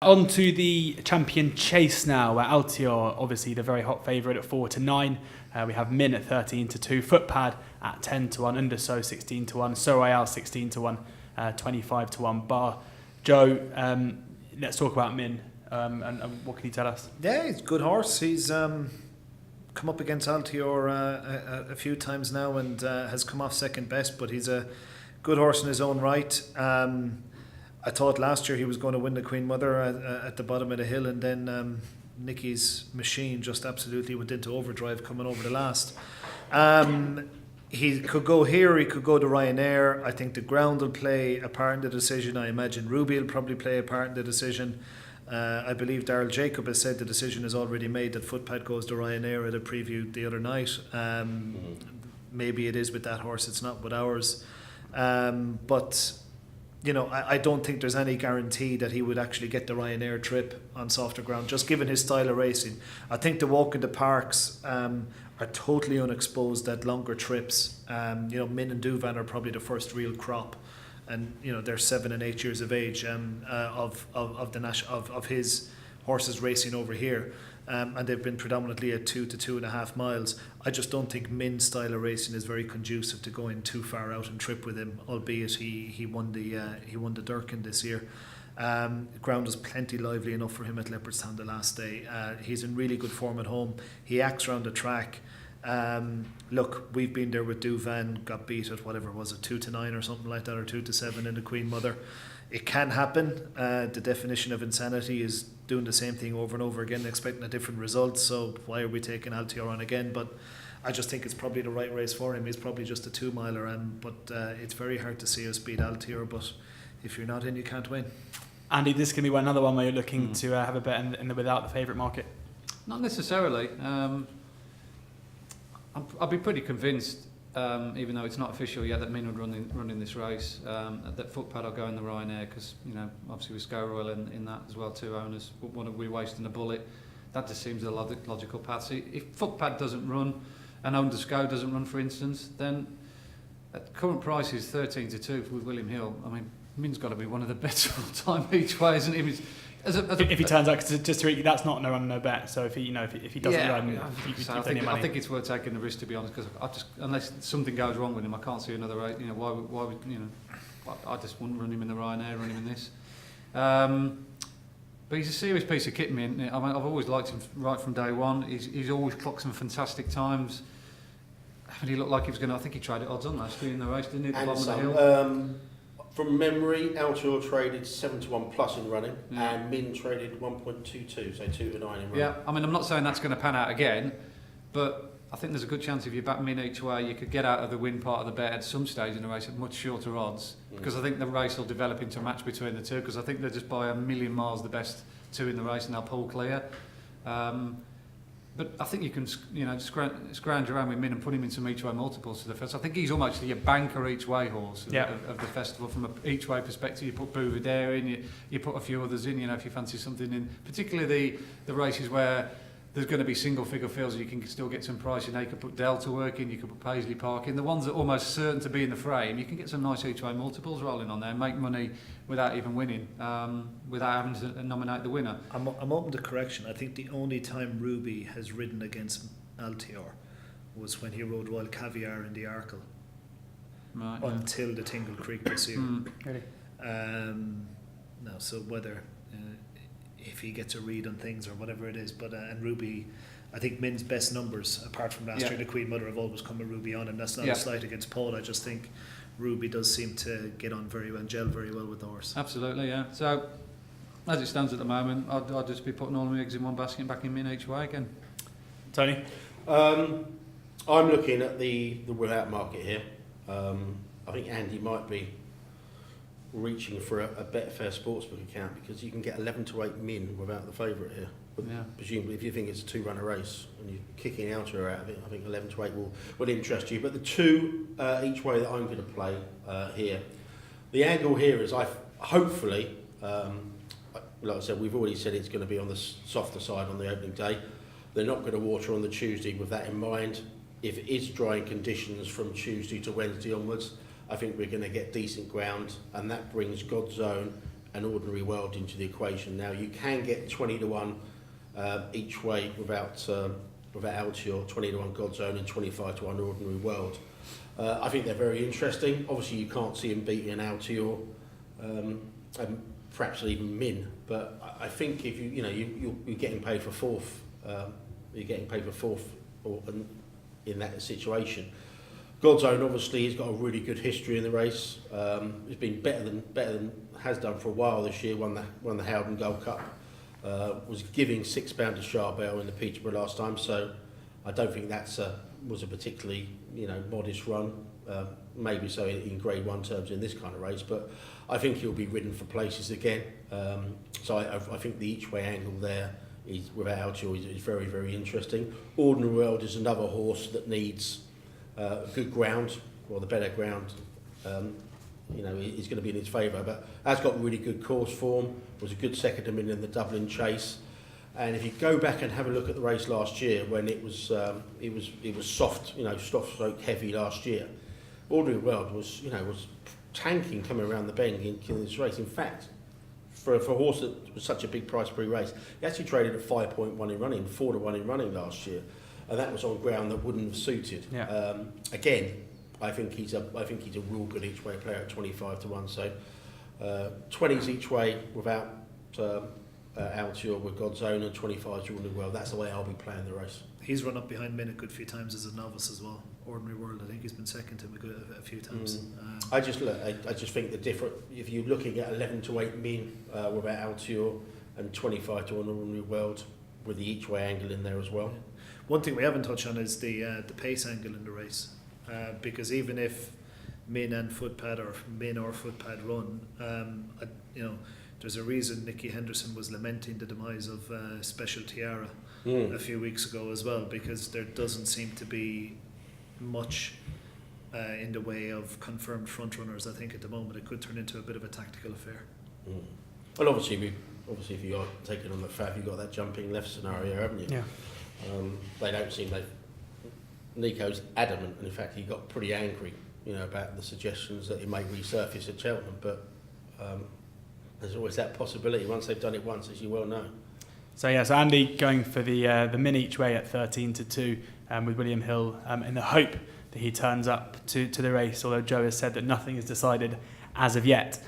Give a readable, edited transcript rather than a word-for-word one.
On to the champion chase now, where Altior, obviously the very hot favourite at 4-9. We have Min at 13-2, Footpad at 10-1, Underso 16-1, Sorayal 16-1, 25-1 bar. Joe, let's talk about Min. And what can you tell us? Yeah, he's a good horse. He's come up against Altior a few times now and has come off second best, but he's a good horse in his own right. I thought last year he was going to win the Queen Mother at the bottom of the hill, and then Nicky's machine just absolutely went into overdrive coming over the last. He could go here, he could go to Ryanair. I think the ground will play a part in the decision. I imagine Ruby will probably play a part in the decision. I believe Daryl Jacob has said the decision is already made that Footpad goes to Ryanair at a preview the other night. Maybe it is with that horse, it's not with ours. But you know, I don't think there's any guarantee that he would actually get the Ryanair trip on softer ground, just given his style of racing. I think the walk in the parks are totally unexposed at longer trips. You know, Min and Duvan are probably the first real crop, and you know they're 7 and 8 years of age of his horses racing over here. And they've been predominantly at 2 to 2.5 miles. I just don't think Min's style of racing is very conducive to going too far out and trip with him. Albeit he won the Durkin this year. Ground was plenty lively enough for him at Leopardstown the last day. He's in really good form at home. He acts around the track. Look, we've been there with Duvan, got beat at whatever was it, 2-9 or something like that, or 2-7 in the Queen Mother. It can happen. The definition of insanity is doing the same thing over and over again, expecting a different result. So why are we taking Altior on again? But I just think it's probably the right race for him. He's probably just a 2-miler, but it's very hard to see us beat Altior. But if you're not in, you can't win. Andy, this can be another one where you're looking to have a bet in the without the favourite market. Not necessarily. I'll be pretty convinced, even though it's not official yet, that Min would run in this race. That Footpad will go in the Ryanair because, you know, obviously with Sco Royal in that as well, 2 owners. One of we wasting a bullet. That just seems a logical path. So if Footpad doesn't run and Undersco doesn't run, for instance, then at current price is 13-2 with William Hill. I mean, Min's got to be one of the better all time each way, isn't he? If he turns out, just to that's not no run no bet. So if he doesn't run, I think it's worth taking the risk, to be honest, because unless something goes wrong with him, I can't see another race. You know, why would you know? I just wouldn't run him in the Ryanair, run him in this. But he's a serious piece of kit, Min. I mean, I've always liked him right from day one. He's always clocked some fantastic times. And he looked like he was going to. I think he tried it odds on last year in the race, didn't he? At the bottom of the hill. From memory, Altior traded 7-1 plus in running, and Min traded 1.22, so 2-9 in running. Yeah, I mean, I'm not saying that's going to pan out again, but I think there's a good chance if you back Min each way, you could get out of the win part of the bet at some stage in the race at much shorter odds, because I think the race will develop into a match between the two, because I think they're just by a million miles the best two in the race, and they'll pull clear. But I think you can, you know, scrounge around with Min and put him in some each way multiples to the first. I think he's almost your banker each way horse of the festival. From an each way perspective, you put Bouvidere in, you put a few others in. You know, if you fancy something in, particularly the races where there's going to be single figure fields, you can still get some price. You know, you could put Delta work in, you could put Paisley Park in. The ones that are almost certain to be in the frame, you can get some nice each way multiples rolling on there and make money without even winning, without having to nominate the winner. I'm open to correction. I think the only time Ruby has ridden against Altior was when he rode Royal Caviar in the Arkle. Right, until the Tingle Creek this year. Really? Now, so whether if he gets a read on things or whatever it is, but and Ruby, I think Min's best numbers apart from last year, the Queen Mother, have always come with Ruby on, and that's not a slight against Paul. I just think Ruby does seem to get on very well, gel very well with the horse. Absolutely, yeah. So as it stands at the moment, I'd just be putting all my eggs in one basket and backing Min each way again. Tony? I'm looking at the without market here. I think Andy might be reaching for a Betfair Sportsbook account, because you can get 11-8 Min without the favourite here. But presumably, if you think it's a 2-runner race and you're kicking Altior out of it, I think 11-8 will interest you. But the two each way that I'm going to play here, the angle here is hopefully, like I said, we've already said it's going to be on the softer side on the opening day. They're not going to water on the Tuesday with that in mind. If it is drying conditions from Tuesday to Wednesday onwards, I think we're going to get decent ground, and that brings God's Own an Ordinary World into the equation. Now you can get 20 to 1 each way without Altior, 20 to 1 God's Own and 25 to 1 Ordinary World. I think they're very interesting. Obviously you can't see him beating an Altior and perhaps even Min, but I think if you're getting paid for fourth, in that situation. God's Own obviously has got a really good history in the race. It's been better than has done for a while this year. Won the Howden Gold Cup. Was giving £6 to Charbel in the Peterborough last time, so I don't think was a particularly modest run. Maybe so in Grade 1 terms in this kind of race, but I think he'll be ridden for places again. So I think the each way angle there is without Altior is very, very interesting. Ordinary World is another horse that needs good ground, or the better ground. Is going to be in his favour, but has got really good course form. Was a good second in the Dublin Chase, and if you go back and have a look at the race last year when it was soft, soft stroke heavy last year. Ordinary World was tanking coming around the bend in this race. In fact, for a horse that was such a big price pre-race, he actually traded at 5.1 in running, 4 to 1 in running last year, and that was on ground that wouldn't have suited. Yeah. Again, I think he's a real good each way player at 25 to 1. So 20s each way without Altior with God's Own and 25 to Ordinary World. That's the way I'll be playing the race. He's run up behind Min a good few times as a novice as well. Ordinary World, I think he's been second to him a few times. I just think the different. If you're looking at 11 to 8 Min without Altior and 25 to 1 Ordinary World with the each way angle in there as well. One thing we haven't touched on is the pace angle in the race, because even if Min or Footpad run, there's a reason Nicky Henderson was lamenting the demise of Special Tiara a few weeks ago as well, because there doesn't seem to be much in the way of confirmed front runners. I think at the moment it could turn into a bit of a tactical affair. Well, obviously if you are taking on the Fab, you've got that jumping left scenario, haven't you? Yeah. They don't seem Nico's adamant, and in fact he got pretty angry, about the suggestions that he may resurface at Cheltenham, but there's always that possibility once they've done it once, as you well know. So Andy going for the Min each way at 13 to 2 with William Hill in the hope that he turns up to the race, although Joe has said that nothing is decided as of yet.